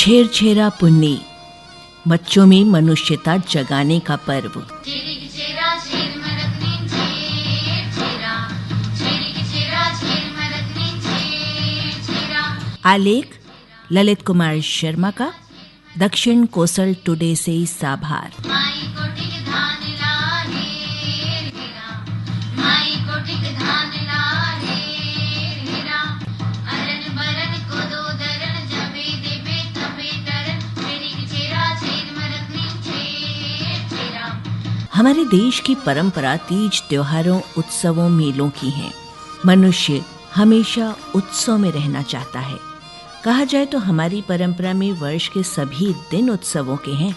छेरछेरा पुन्नी, बच्चों में मनुष्यता जगाने का पर्व। आलेख ललित कुमार शर्मा का, दक्षिण कोसल टुडे से साभार। हमारे देश की परंपरा तीज त्योहारों, उत्सवों, मेलों की है। मनुष्य हमेशा उत्सव में रहना चाहता है। कहा जाए तो हमारी परंपरा में वर्ष के सभी दिन उत्सवों के हैं।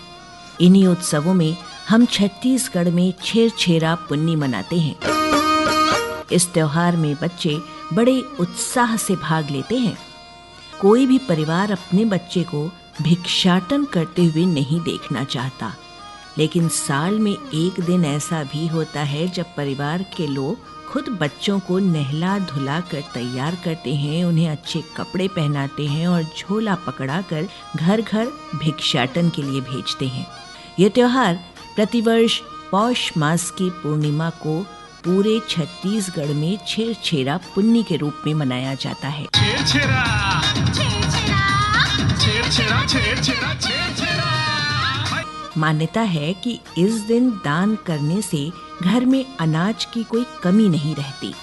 इन्हीं उत्सवों में हम छत्तीसगढ़ में छेरछेरा पुन्नी मनाते हैं। इस त्योहार में बच्चे बड़े उत्साह से भाग लेते हैं। कोई भी परिवार अपने बच्चे को भिक्षाटन करते हुए नहीं देखना चाहता, लेकिन साल में एक दिन ऐसा भी होता है जब परिवार के लोग खुद बच्चों को नहला धुला कर तैयार करते हैं, उन्हें अच्छे कपड़े पहनाते हैं और झोला पकड़ाकर घर घर भिक्षाटन के लिए भेजते हैं। यह त्योहार प्रतिवर्ष पौष मास की पूर्णिमा को पूरे छत्तीसगढ़ में छेरछेरा पुन्नी के रूप में मनाया जाता है। छेरछेरा, छेरछेरा, छेरछेरा, छेरछेरा, छेरछेरा। मान्यता है कि इस दिन दान करने से घर में अनाज की कोई कमी नहीं रहती।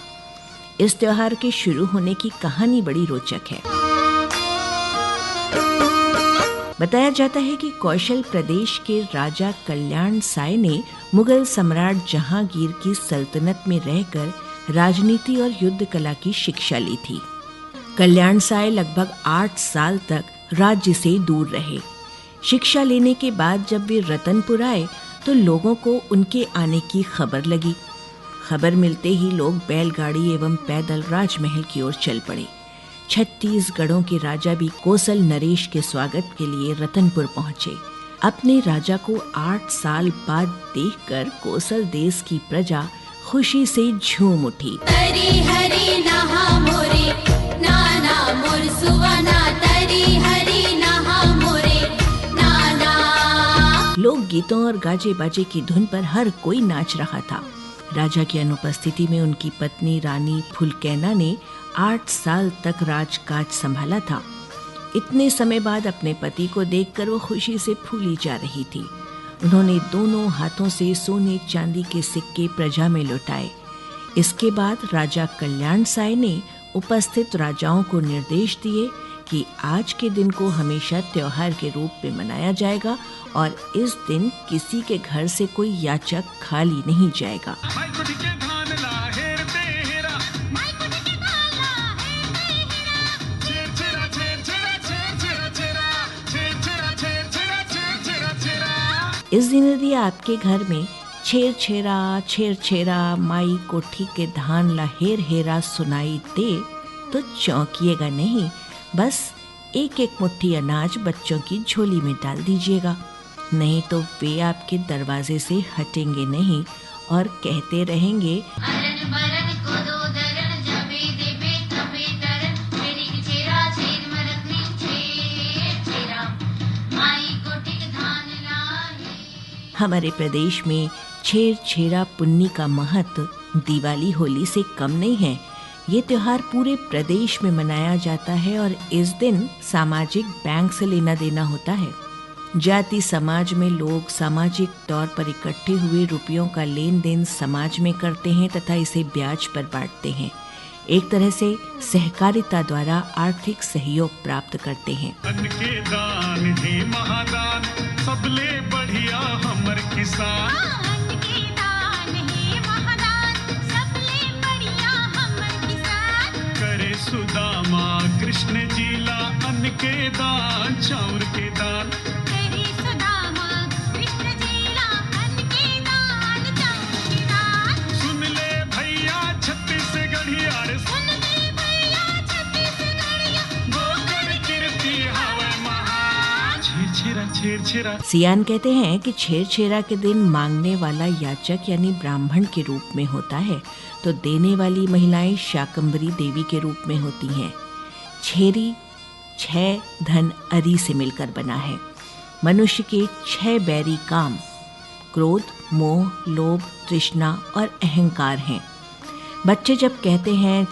इस त्योहार के शुरू होने की कहानी बड़ी रोचक है। बताया जाता है कि कौशल प्रदेश के राजा कल्याण साय ने मुगल सम्राट जहांगीर की सल्तनत में रहकर राजनीति और युद्ध कला की शिक्षा ली थी। कल्याण साय लगभग 8 साल तक राज्य से दूर रहे। शिक्षा लेने के बाद जब वे रतनपुर आए तो लोगों को उनके आने की खबर लगी। खबर मिलते ही लोग बैलगाड़ी एवं पैदल राजमहल की ओर चल पड़े। छत्तीसगढ़ों के राजा भी कोसल नरेश के स्वागत के लिए रतनपुर पहुंचे। अपने राजा को 8 साल बाद देखकर कोसल देश की प्रजा खुशी से झूम उठी। तरी हरी नहा मोरे, नाना मोर सुवना, तरी हरी नहा मोरे, लोक गीतों और गाजे बाजे की धुन पर हर कोई नाच रहा था। राजा की अनुपस्थिति में उनकी पत्नी रानी फुलकैना ने 8 साल तक राजकाज संभाला था। इतने समय बाद अपने पति को देखकर वो खुशी से फूली जा रही थी। उन्होंने दोनों हाथों से सोने चांदी के सिक्के प्रजा में लौटाए। इसके बाद राजा कल्याण साय ने उपस्थित राजाओं को निर्देश दिए कि आज के दिन को हमेशा त्योहार के रूप में मनाया जाएगा और इस दिन किसी के घर से कोई याचक खाली नहीं जाएगा। इस दिन यदि आपके घर में छेरछेरा छेरछेरा माई कोठी के धान ला हेर हेरा सुनाई दे तो चौंकिएगा नहीं, बस एक एक मुट्ठी अनाज बच्चों की झोली में डाल दीजिएगा। नहीं तो वे आपके दरवाजे से हटेंगे नहीं और कहते रहेंगे, हमारे प्रदेश में छेरछेरा पुन्नी का महत्व दिवाली होली से कम नहीं है। ये त्योहार पूरे प्रदेश में मनाया जाता है और इस दिन सामाजिक बैंक से लेना देना होता है। जाति समाज में लोग सामाजिक तौर पर इकट्ठे हुए रुपयों का लेन देन समाज में करते हैं तथा इसे ब्याज पर बांटते हैं। एक तरह से सहकारिता द्वारा आर्थिक सहयोग प्राप्त करते हैं। अन्न के दान ही महादान, सबले बढ़िया हमर किसान। अन्न के दान ही महादान, सबले बढ़िया हमर किसान। करे सुदामा कृष्ण जीला, अन्न के दान चाउर के दान। करे सुदामा कृष्ण जीला, अन्न के दान चाउर के दान। सुन ले भैया छत्तीसगढ़िया रे, सुन ले भैया छत्तीसगढ़िया, गोकर कीर्ति हवे महान। छेरछेरा छेरछेरा। सियान कहते हैं कि छेरछेरा के दिन मांगने वाला याचक यानी ब्राह्मण के रूप में होता है, तो देने वाली महिलाएं शाकंभरी देवी के रूप में होती हैं। छेरी 6 धन अरी से मिलकर बना है। मनुष्य के 6 बैरी काम क्रोध, मोह, लोभ, तृष्णा और अहंकार हैं। बच्चे जब कहते हैं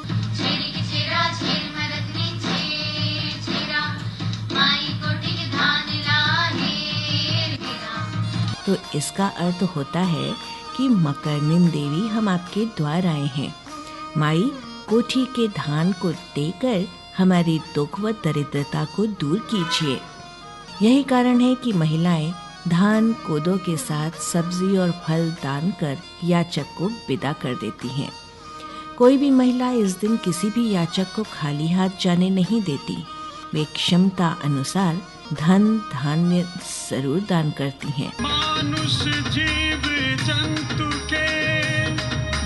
तो इसका अर्थ होता है कि मकरनिम देवी हम आपके द्वार आए हैं। माई, कोठी के धान को देकर हमारी दुख व दरिद्रता को दूर कीजिए। यही कारण है कि महिलाएं धान कोदो के साथ सब्जी और फल दान कर याचक को विदा कर देती हैं। कोई भी महिला इस दिन किसी भी याचक को खाली हाथ जाने नहीं देती। वे क्षमता अनुसार धन धान्य जरूर दान करती हैं। मनुष्य जीव जंतु के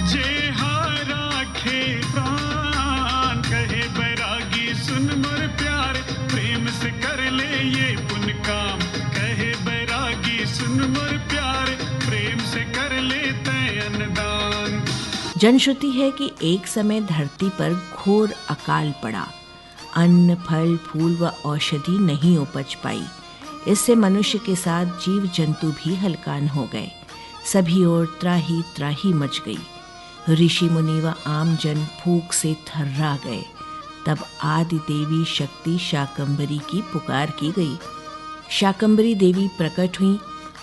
जेहा राखे प्राण, कहे बैरागी सुन मोर प्यार, प्रेम से कर ले ये पुण्य काम। कहे बैरागी सुन मोर प्यार, प्रेम से कर ले तय अन्नदान। जनश्रुति है कि एक समय धरती पर घोर अकाल पड़ा। अन्न, फल, फूल व औषधि नहीं उपज पाई। इससे मनुष्य के साथ जीव जंतु भी हलकान हो गए। सभी ओर त्राही त्राही मच गई। ऋषि मुनि व आम जन भूख से थर्रा गए। तब आदि देवी शक्ति शाकंभरी की पुकार की गई। शाकंभरी देवी प्रकट हुई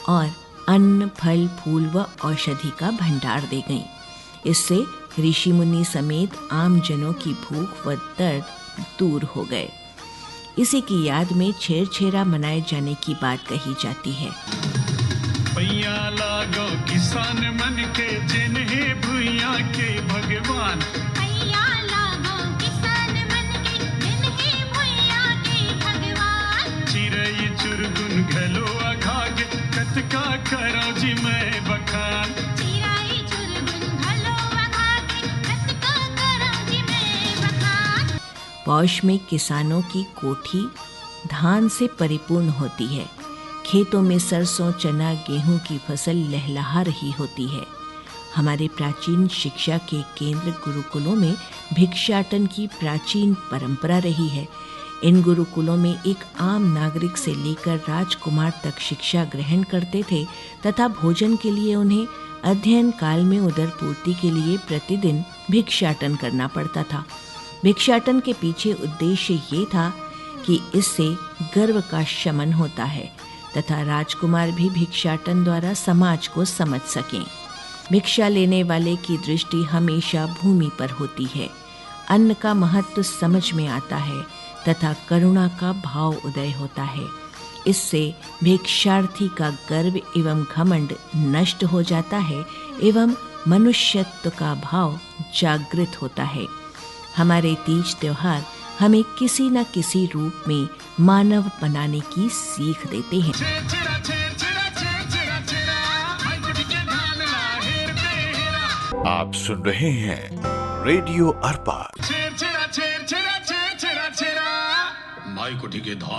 और अन्न, फल, फूल व औषधि का भंडार दे गईं। इससे ऋषि मुनि समेत आम जनों की भूख व दर्द दूर हो गए। इसी की याद में छेरछेरा मनाए जाने की बात कही जाती है। पैया लागो किसान मन के, जिन्हें भुइया के भगवान। पैया लागो किसान मन के, जिन्हें भुइया के भगवान। चिरई चुरगुन घलो अघाग, कतका करो जी मैं बखान। चिराई चुरगुन घलो अघाग, कतका करो जी मैं बखान। पौष में किसानों की कोठी धान से परिपूर्ण होती है। खेतों में सरसों, चना, गेहूं की फसल लहलहा रही होती है। हमारे प्राचीन शिक्षा के केंद्र गुरुकुलों में भिक्षाटन की प्राचीन परंपरा रही है। इन गुरुकुलों में एक आम नागरिक से लेकर राजकुमार तक शिक्षा ग्रहण करते थे तथा भोजन के लिए उन्हें अध्ययन काल में उदर पूर्ति के लिए प्रतिदिन भिक्षाटन करना पड़ता था। भिक्षाटन के पीछे उद्देश्य ये था कि इससे गर्व का शमन होता है तथा राजकुमार भी भिक्षाटन द्वारा समाज को समझ सकें। भिक्षा लेने वाले की दृष्टि हमेशा भूमि पर होती है। अन्न का महत्व समझ में आता है तथा करुणा का भाव उदय होता है। इससे भिक्षार्थी का गर्व एवं घमंड नष्ट हो जाता है एवं मनुष्यत्व का भाव जागृत होता है। हमारे तीज त्योहार हमें किसी न किसी रूप में मानव बनाने की सीख देते हैं। आप सुन रहे हैं रेडियो अर्पा। माई कोठी के धान